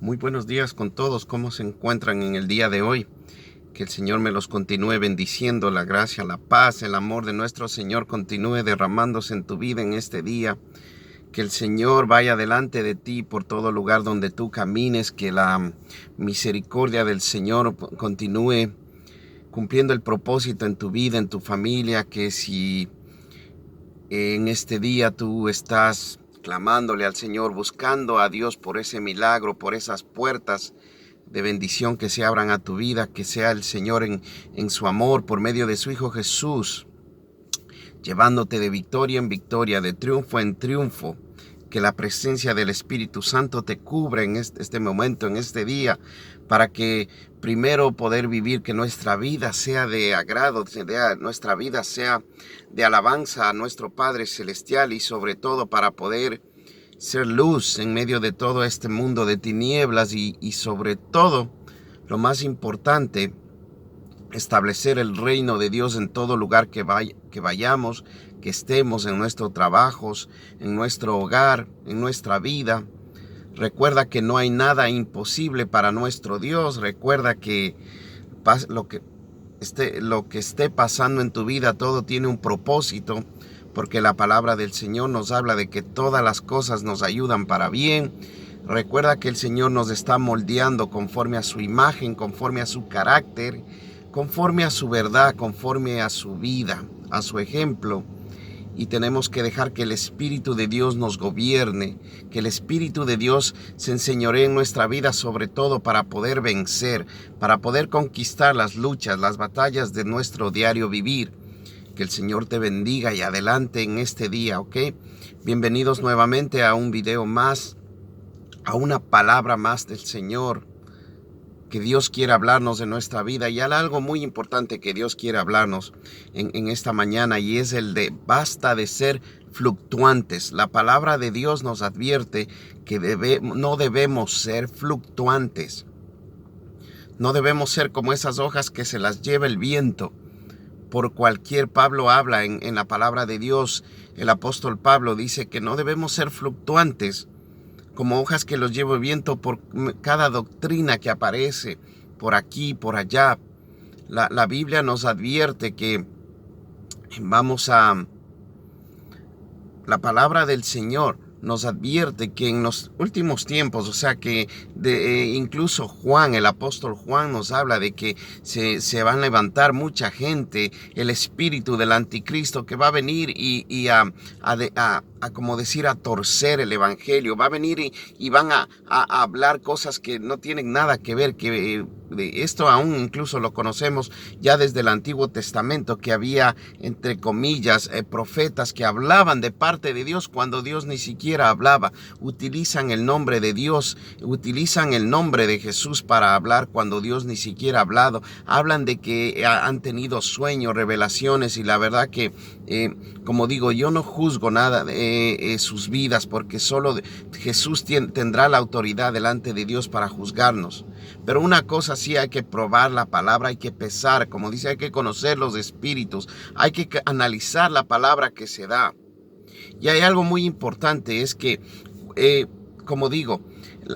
Muy buenos días con todos. ¿Cómo se encuentran en el día de hoy? Que el Señor me los continúe bendiciendo. La gracia, la paz, el amor de nuestro Señor continúe derramándose en tu vida en este día. Que el Señor vaya delante de ti por todo lugar donde tú camines. Que la misericordia del Señor continúe cumpliendo el propósito en tu vida, en tu familia. Que si en este día tú estás clamándole al Señor, buscando a Dios por ese milagro, por esas puertas de bendición que se abran a tu vida, que sea el Señor en su amor por medio de su Hijo Jesús, llevándote de victoria en victoria, de triunfo en triunfo. Que la presencia del Espíritu Santo te cubra en este momento, en este día, para que primero poder vivir, que nuestra vida sea de agrado, nuestra vida sea de alabanza a nuestro Padre Celestial, y sobre todo para poder ser luz en medio de todo este mundo de tinieblas y sobre todo, lo más importante, establecer el reino de Dios en todo lugar que vayamos, que estemos, en nuestros trabajos, en nuestro hogar, en nuestra vida. Recuerda que no hay nada imposible para nuestro Dios. Recuerda que lo que esté pasando en tu vida, todo tiene un propósito, porque la palabra del Señor nos habla de que todas las cosas nos ayudan para bien. Recuerda que el Señor nos está moldeando conforme a su imagen, conforme a su carácter, conforme a su verdad, conforme a su vida, a su ejemplo. Y tenemos que dejar que el Espíritu de Dios nos gobierne, que el Espíritu de Dios se enseñoree en nuestra vida, sobre todo para poder vencer, para poder conquistar las luchas, las batallas de nuestro diario vivir. Que el Señor te bendiga y adelante en este día, ¿ok? Bienvenidos nuevamente a un video más, a una palabra más del Señor, que Dios quiere hablarnos de nuestra vida. Y hay algo muy importante que Dios quiere hablarnos en esta mañana, y es el de basta de ser fluctuantes. La palabra de Dios nos advierte que no debemos ser fluctuantes. No debemos ser como esas hojas que se las lleva el viento por cualquier. Pablo habla en la palabra de Dios. El apóstol Pablo dice que no debemos ser fluctuantes, como hojas que los lleva el viento por cada doctrina que aparece por aquí, por allá. La Biblia nos advierte que la palabra del Señor nos advierte que en los últimos tiempos, o sea que incluso Juan, el apóstol Juan, nos habla de que se van a levantar mucha gente, el espíritu del anticristo, que va a venir y como decir, a torcer el evangelio. Va a venir y van a hablar cosas que no tienen nada que ver, que de esto aún incluso lo conocemos ya desde el Antiguo Testamento, que había, entre comillas, profetas que hablaban de parte de Dios cuando Dios ni siquiera hablaba. Utilizan el nombre de Dios, utilizan el nombre de Jesús para hablar cuando Dios ni siquiera ha hablado. Hablan de que han tenido sueños, revelaciones, y la verdad que, como digo, yo no juzgo nada de sus vidas, porque solo Jesús tendrá la autoridad delante de Dios para juzgarnos. Pero una cosa sí, hay que probar la palabra, hay que pesar, como dice, hay que conocer los espíritus, hay que analizar la palabra que se da. Y hay algo muy importante, es que, como digo,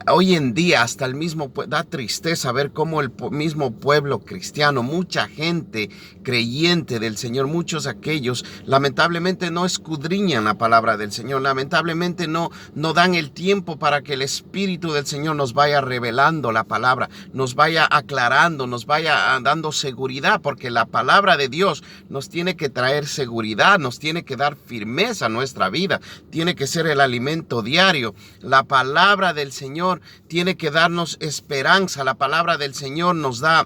hoy en día hasta el mismo da tristeza ver cómo el mismo pueblo cristiano, mucha gente creyente del Señor, muchos aquellos lamentablemente no escudriñan la palabra del Señor, lamentablemente no dan el tiempo para que el Espíritu del Señor nos vaya revelando la palabra, nos vaya aclarando, nos vaya dando seguridad, porque la palabra de Dios nos tiene que traer seguridad, nos tiene que dar firmeza a nuestra vida, tiene que ser el alimento diario. La palabra del Señor tiene que darnos esperanza. La palabra del Señor nos da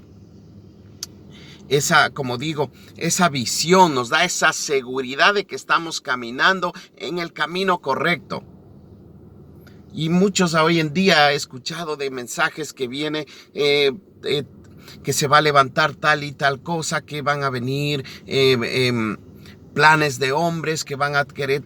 esa, como digo, esa visión, nos da esa seguridad de que estamos caminando en el camino correcto. Y muchos hoy en día he escuchado de mensajes que viene que se va a levantar tal y tal cosa, que van a venir planes de hombres que van a querer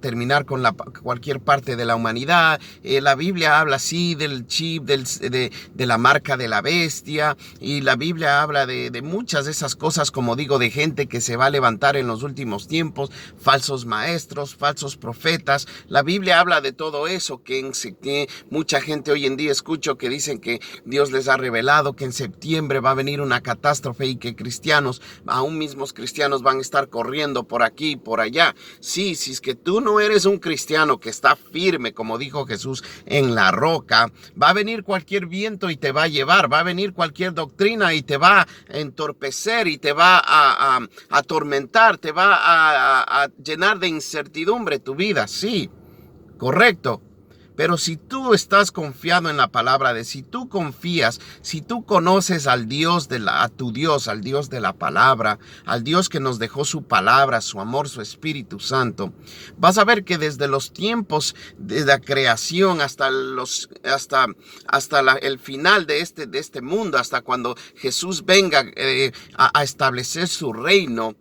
terminar con cualquier parte de la humanidad. La Biblia habla así del chip, de la marca de la bestia, y la Biblia habla de muchas de esas cosas, como digo, de gente que se va a levantar en los últimos tiempos, falsos maestros, falsos profetas. La Biblia habla de todo eso, que mucha gente hoy en día escucho que dicen que Dios les ha revelado que en septiembre va a venir una catástrofe y que cristianos, aún mismos cristianos, van a estar corriendo por aquí y por allá. Sí, si es que tú no eres un cristiano que está firme, como dijo Jesús, en la roca, va a venir cualquier viento y te va a llevar, va a venir cualquier doctrina y te va a entorpecer y te va a atormentar, te va a llenar de incertidumbre tu vida. Sí, correcto. Pero si tú estás confiado en la palabra, si tú confías, si tú conoces al Dios a tu Dios, al Dios de la palabra, al Dios que nos dejó su palabra, su amor, su Espíritu Santo, vas a ver que desde los tiempos de la creación hasta el final de este mundo, hasta cuando Jesús venga a establecer su reino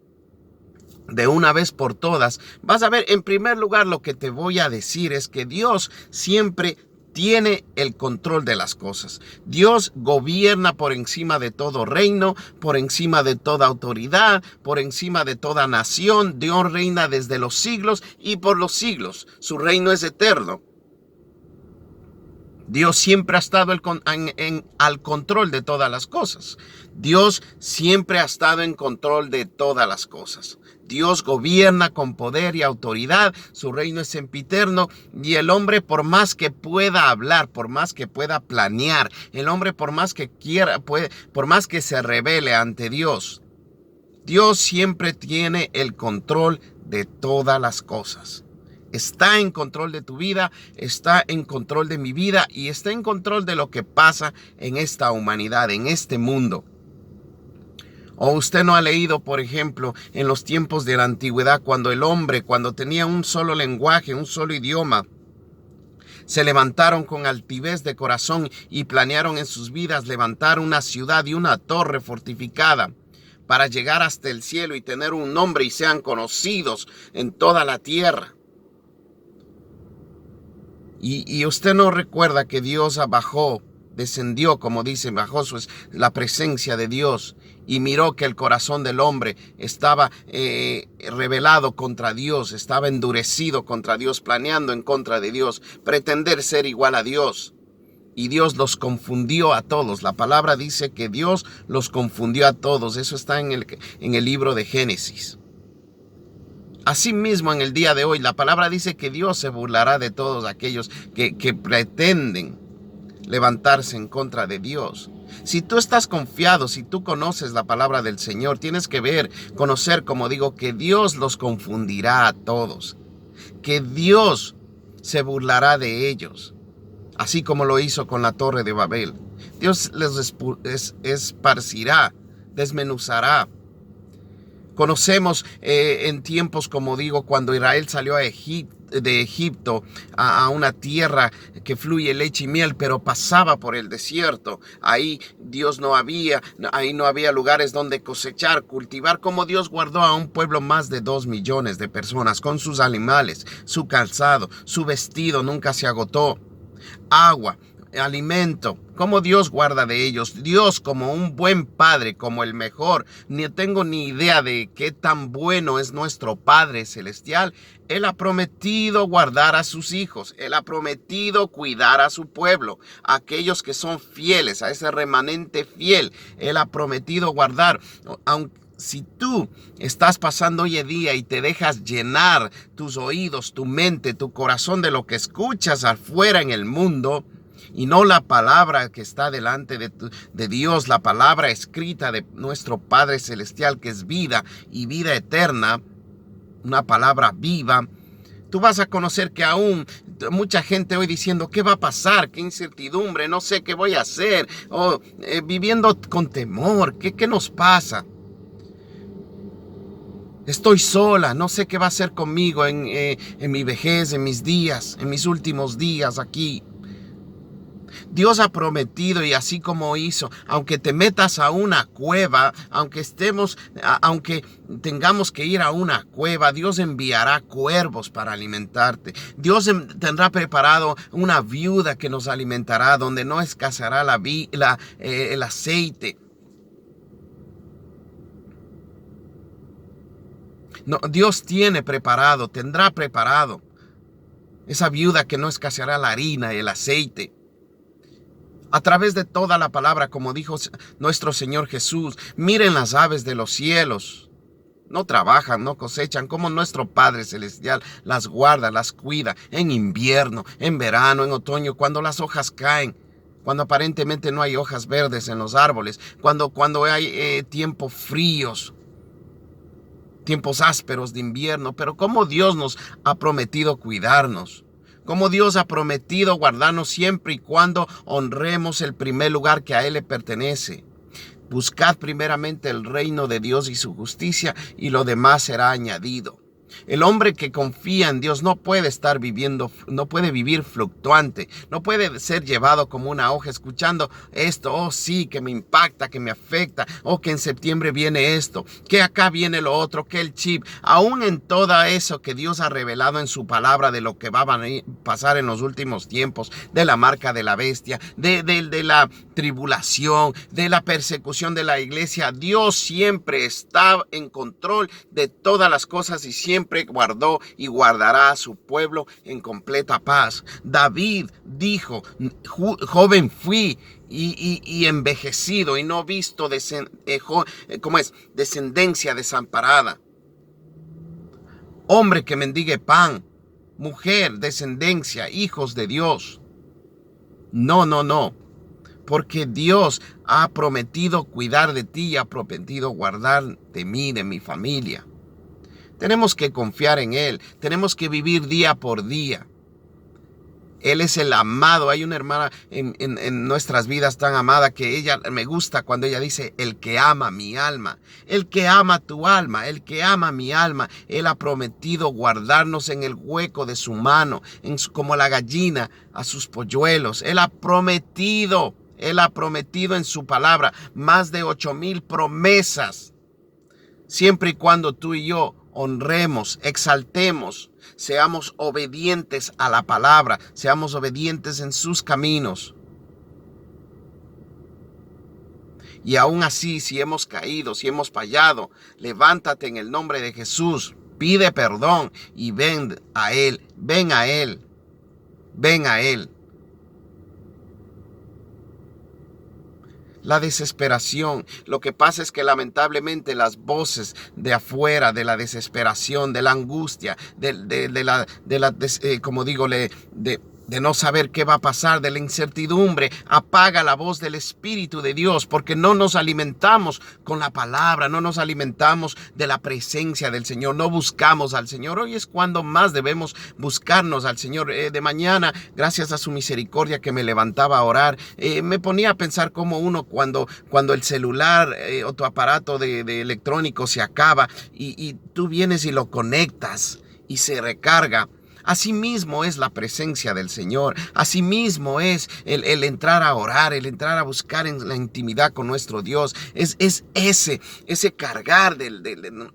de una vez por todas, vas a ver, en primer lugar, lo que te voy a decir es que Dios siempre tiene el control de las cosas. Dios gobierna por encima de todo reino, por encima de toda autoridad, por encima de toda nación. Dios reina desde los siglos y por los siglos. Su reino es eterno. Dios siempre ha estado al control de todas las cosas. Dios siempre ha estado en control de todas las cosas. Dios gobierna con poder y autoridad. Su reino es sempiterno. Y el hombre, por más que pueda hablar, por más que pueda planear, el hombre, por más que quiera, por más que se rebele ante Dios, Dios siempre tiene el control de todas las cosas. Está en control de tu vida, está en control de mi vida y está en control de lo que pasa en esta humanidad, en este mundo. O usted no ha leído, por ejemplo, en los tiempos de la antigüedad, cuando el hombre, cuando tenía un solo lenguaje, un solo idioma, se levantaron con altivez de corazón y planearon en sus vidas levantar una ciudad y una torre fortificada para llegar hasta el cielo y tener un nombre y sean conocidos en toda la tierra. Y usted no recuerda que Dios descendió, como dice, bajó la presencia de Dios y miró que el corazón del hombre estaba rebelado contra Dios, estaba endurecido contra Dios, planeando en contra de Dios, pretender ser igual a Dios. Y Dios los confundió a todos. La palabra dice que Dios los confundió a todos. Eso está en el libro de Génesis. Asimismo, en el día de hoy, la palabra dice que Dios se burlará de todos aquellos que pretenden levantarse en contra de Dios. Si tú estás confiado, si tú conoces la palabra del Señor, tienes que conocer, como digo, que Dios los confundirá a todos, que Dios se burlará de ellos, así como lo hizo con la Torre de Babel. Dios les esparcirá, desmenuzará. Conocemos en tiempos, como digo, cuando Israel salió de Egipto a una tierra que fluye leche y miel, pero pasaba por el desierto. Ahí no había lugares donde cosechar, cultivar, como Dios guardó a un pueblo más de 2 millones de personas con sus animales, su calzado, su vestido nunca se agotó. Agua, alimento, como Dios guarda de ellos. Dios, como un buen padre, como el mejor, ni tengo ni idea de qué tan bueno es nuestro Padre Celestial. Él ha prometido guardar a sus hijos. Él ha prometido cuidar a su pueblo, a aquellos que son fieles, a ese remanente fiel. Él ha prometido guardar. Si tú estás pasando hoy en día y te dejas llenar tus oídos, tu mente, tu corazón de lo que escuchas afuera en el mundo, y no la palabra que está delante de Dios, la palabra escrita de nuestro Padre Celestial, que es vida y vida eterna, una palabra viva, tú vas a conocer que aún mucha gente hoy diciendo, ¿qué va a pasar? ¿Qué incertidumbre? No sé qué voy a hacer. Viviendo con temor. ¿Qué nos pasa? Estoy sola, no sé qué va a hacer conmigo en mi vejez, en mis días, en mis últimos días aquí. Dios ha prometido, y así como hizo, aunque te metas a una cueva, aunque tengamos que ir a una cueva, Dios enviará cuervos para alimentarte. Dios tendrá preparado una viuda que nos alimentará, donde no escaseará el aceite. No, Dios tendrá preparado esa viuda que no escaseará la harina y el aceite. A través de toda la palabra, como dijo nuestro Señor Jesús, miren las aves de los cielos. No trabajan, no cosechan, como nuestro Padre Celestial las guarda, las cuida en invierno, en verano, en otoño, cuando las hojas caen, cuando aparentemente no hay hojas verdes en los árboles, cuando hay tiempos fríos, tiempos ásperos de invierno. Pero como Dios nos ha prometido cuidarnos, como Dios ha prometido guardarnos siempre y cuando honremos el primer lugar que a Él le pertenece. Buscad primeramente el reino de Dios y su justicia, y lo demás será añadido. El hombre que confía en Dios no puede vivir fluctuante, no puede ser llevado como una hoja escuchando esto, oh sí, que me impacta, que me afecta, oh que en septiembre viene esto, que acá viene lo otro, que el chip. Aún en todo eso que Dios ha revelado en su palabra de lo que va a pasar en los últimos tiempos, de la marca de la bestia, de la tribulación, de la persecución de la iglesia, Dios siempre está en control de todas las cosas y siempre guardó y guardará a su pueblo en completa paz. David dijo, joven fui y envejecido, y no visto descendencia desamparada. Hombre que mendigue pan, mujer, descendencia, hijos de Dios. No. Porque Dios ha prometido cuidar de ti y ha prometido guardar de mí, de mi familia. Tenemos que confiar en Él. Tenemos que vivir día por día. Él es el amado. Hay una hermana en nuestras vidas tan amada que ella me gusta cuando ella dice, el que ama mi alma, el que ama tu alma, el que ama mi alma. Él ha prometido guardarnos en el hueco de su mano, como la gallina a sus polluelos. Él ha prometido en su palabra más de 8,000 promesas. Siempre y cuando tú y yo honremos, exaltemos, seamos obedientes a la palabra, seamos obedientes en sus caminos. Y aún así, si hemos caído, si hemos fallado, levántate en el nombre de Jesús, pide perdón y ven a Él. La desesperación. Lo que pasa es que lamentablemente las voces de afuera, de la desesperación, de la angustia, de no saber qué va a pasar, de la incertidumbre, apaga la voz del Espíritu de Dios, porque no nos alimentamos con la palabra, no nos alimentamos de la presencia del Señor, no buscamos al Señor. Hoy es cuando más debemos buscarnos al Señor. De mañana, gracias a su misericordia que me levantaba a orar, me ponía a pensar cómo uno cuando el celular o tu aparato de electrónico se acaba y tú vienes y lo conectas y se recarga. Asimismo es la presencia del Señor. Asimismo es el entrar a orar, el entrar a buscar en la intimidad con nuestro Dios. Es ese cargar,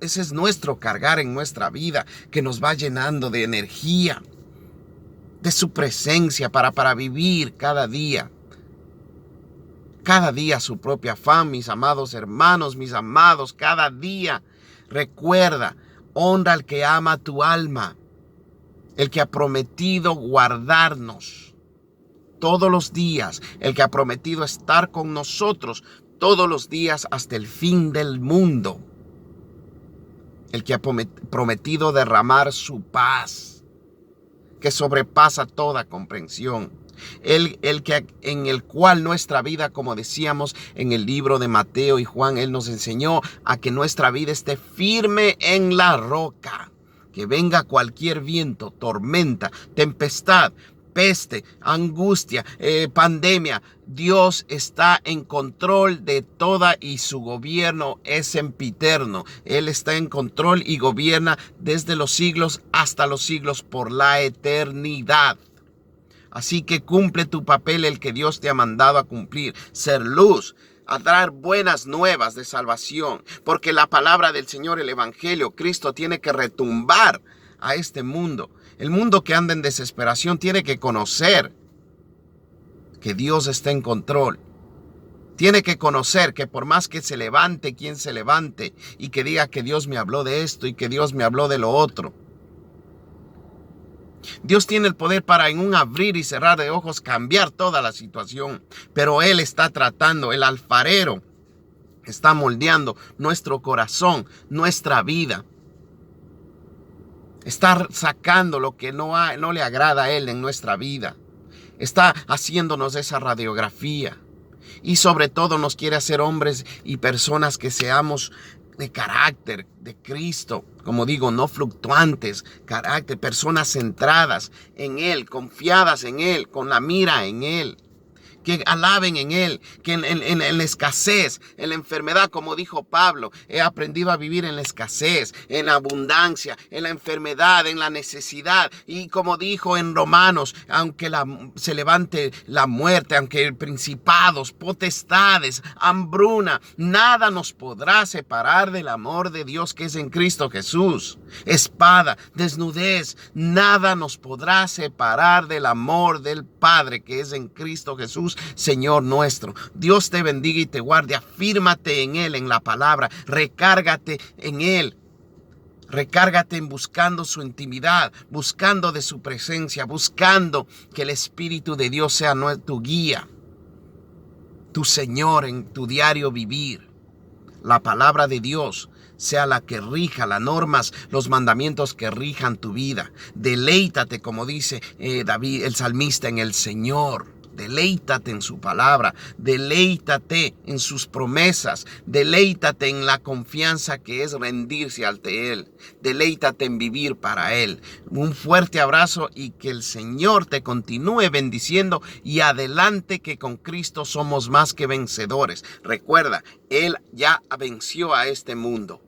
ese es nuestro cargar en nuestra vida, que nos va llenando de energía, de su presencia para vivir cada día. Cada día su propia afán, mis amados hermanos, mis amados, cada día. Recuerda, honra al que ama tu alma. El que ha prometido guardarnos todos los días, el que ha prometido estar con nosotros todos los días hasta el fin del mundo, el que ha prometido derramar su paz, que sobrepasa toda comprensión, en el cual nuestra vida, como decíamos en el libro de Mateo y Juan, Él nos enseñó a que nuestra vida esté firme en la roca. Que venga cualquier viento, tormenta, tempestad, peste, angustia, pandemia. Dios está en control de toda y su gobierno es sempiterno. Él está en control y gobierna desde los siglos hasta los siglos por la eternidad. Así que cumple tu papel, el que Dios te ha mandado a cumplir, ser luz, a dar buenas nuevas de salvación, porque la palabra del Señor, el Evangelio, Cristo, tiene que retumbar a este mundo. El mundo que anda en desesperación tiene que conocer que Dios está en control. Tiene que conocer que por más que se levante quien se levante y que diga que Dios me habló de esto y que Dios me habló de lo otro, Dios tiene el poder para en un abrir y cerrar de ojos cambiar toda la situación. Pero Él está tratando, el alfarero está moldeando nuestro corazón, nuestra vida. Está sacando lo que no le agrada a Él en nuestra vida. Está haciéndonos esa radiografía. Y sobre todo nos quiere hacer hombres y personas que seamos de carácter de Cristo, como digo, no fluctuantes, carácter, personas centradas en Él, confiadas en Él, con la mira en Él, que alaben en Él, que en la escasez, en la enfermedad, como dijo Pablo, he aprendido a vivir en la escasez, en la abundancia, en la enfermedad, en la necesidad. Y como dijo en Romanos, aunque se levante la muerte, aunque principados, potestades, hambruna, nada nos podrá separar del amor de Dios que es en Cristo Jesús. Espada, desnudez, nada nos podrá separar del amor del Padre que es en Cristo Jesús, Señor nuestro. Dios te bendiga y te guarde. Afírmate en Él, en la palabra. Recárgate en Él. Recárgate en buscando su intimidad, buscando de su presencia, buscando que el Espíritu de Dios sea tu guía, tu Señor en tu diario vivir. La palabra de Dios sea la que rija las normas, los mandamientos que rijan tu vida. Deleítate, como dice David, el salmista, en el Señor. Deleítate en su palabra, deleítate en sus promesas, deleítate en la confianza que es rendirse ante Él, deleítate en vivir para Él. Un fuerte abrazo y que el Señor te continúe bendiciendo y adelante, que con Cristo somos más que vencedores. Recuerda, Él ya venció a este mundo.